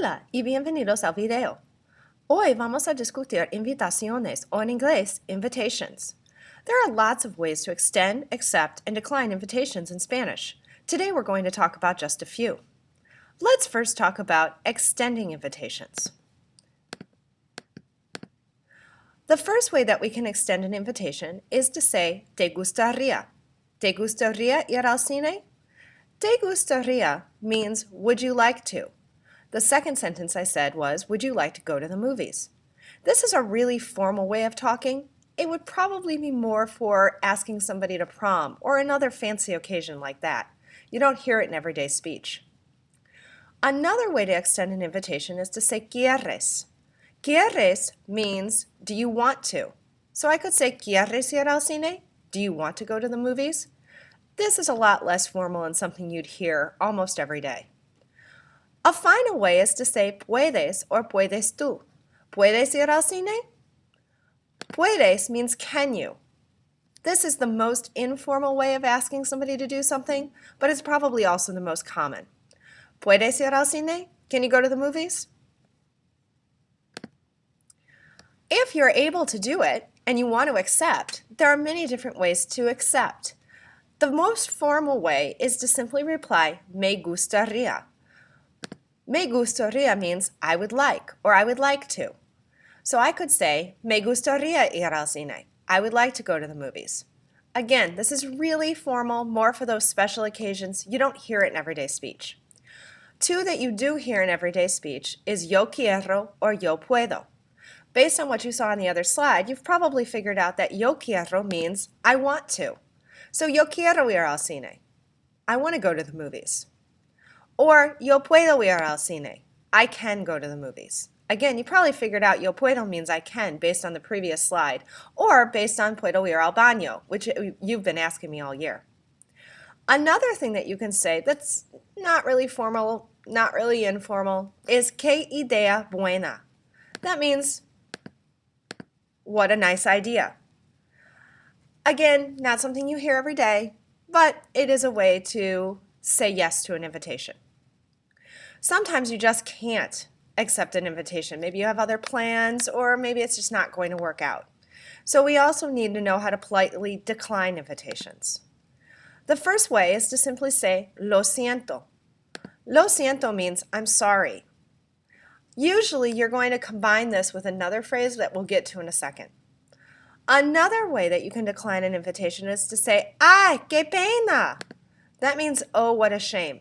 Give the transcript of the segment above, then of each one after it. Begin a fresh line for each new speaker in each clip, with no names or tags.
Hola y bienvenidos al video. Hoy vamos a discutir invitaciones, o en inglés, invitations. There are lots of ways to extend, accept, and decline invitations in Spanish. Today we're going to talk about just a few. Let's first talk about extending invitations. The first way that we can extend an invitation is to say, ¿te gustaría? ¿Te gustaría ir al cine? ¿Te gustaría means, would you like to? The second sentence I said was, would you like to go to the movies? This is a really formal way of talking. It would probably be more for asking somebody to prom or another fancy occasion like that. You don't hear it in everyday speech. Another way to extend an invitation is to say quieres. Quieres means, do you want to? So I could say, ¿quieres ir al cine? Do you want to go to the movies? This is a lot less formal and something you'd hear almost every day. A final way is to say puedes or puedes tú. ¿Puedes ir al cine? Puedes means can you. This is the most informal way of asking somebody to do something, but it's probably also the most common. ¿Puedes ir al cine? Can you go to the movies? If you're able to do it and you want to accept, there are many different ways to accept. The most formal way is to simply reply, me gustaría. Me gustaría means I would like or I would like to. So I could say, me gustaría ir al cine. I would like to go to the movies. Again, this is really formal, more for those special occasions. You don't hear it in everyday speech. Two that you do hear in everyday speech is yo quiero or yo puedo. Based on what you saw on the other slide, you've probably figured out that yo quiero means I want to. So yo quiero ir al cine. I want to go to the movies. Or yo puedo ir al cine. I can go to the movies. Again, you probably figured out yo puedo means I can based on the previous slide, or based on puedo ir al baño, which you've been asking me all year. Another thing that you can say that's not really formal, not really informal, is qué idea buena. That means, what a nice idea. Again, not something you hear every day, but it is a way to say yes to an invitation. Sometimes you just can't accept an invitation. Maybe you have other plans, or maybe it's just not going to work out. So we also need to know how to politely decline invitations. The first way is to simply say, lo siento. Lo siento means I'm sorry. Usually you're going to combine this with another phrase that we'll get to in a second. Another way that you can decline an invitation is to say, ay, qué pena. That means, oh, what a shame.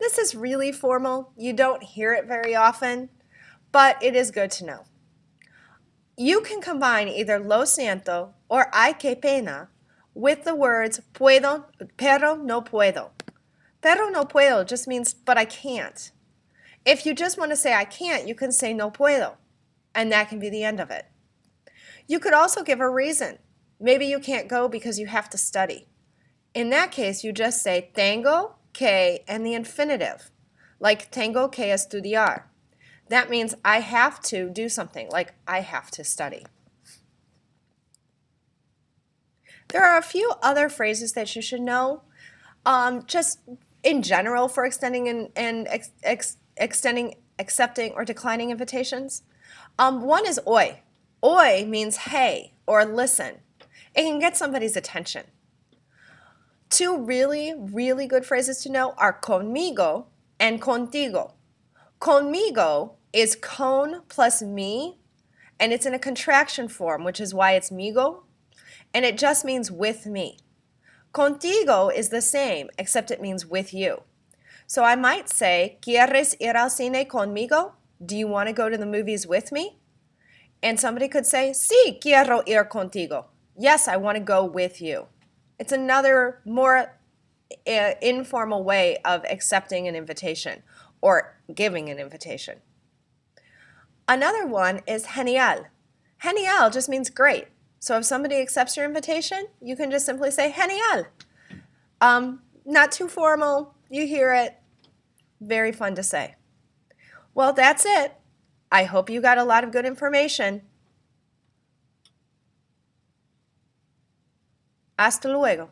This is really formal. You don't hear it very often, but it is good to know. You can combine either lo siento or ay, qué pena with the words puedo, pero no puedo. Pero no puedo just means, but I can't. If you just want to say I can't, you can say no puedo, and that can be the end of it. You could also give a reason. Maybe you can't go because you have to study. In that case, you just say tengo que and the infinitive, like tengo que estudiar. That means I have to do something, like I have to study. There are a few other phrases that you should know, just in general for extending accepting or declining invitations. One is oi. Oi means hey or listen. It can get somebody's attention. Two really, really good phrases to know are conmigo and contigo. Conmigo is con plus me, and it's in a contraction form, which is why it's migo, and it just means with me. Contigo is the same, except it means with you. So I might say, ¿Quieres ir al cine conmigo? Do you want to go to the movies with me? And somebody could say, sí, quiero ir contigo. Yes, I want to go with you. It's another more informal way of accepting an invitation or giving an invitation. Another one is genial. Genial just means great. So if somebody accepts your invitation, you can just simply say genial. Not too formal. You hear it. Very fun to say. Well, that's it. I hope you got a lot of good information. Hasta luego.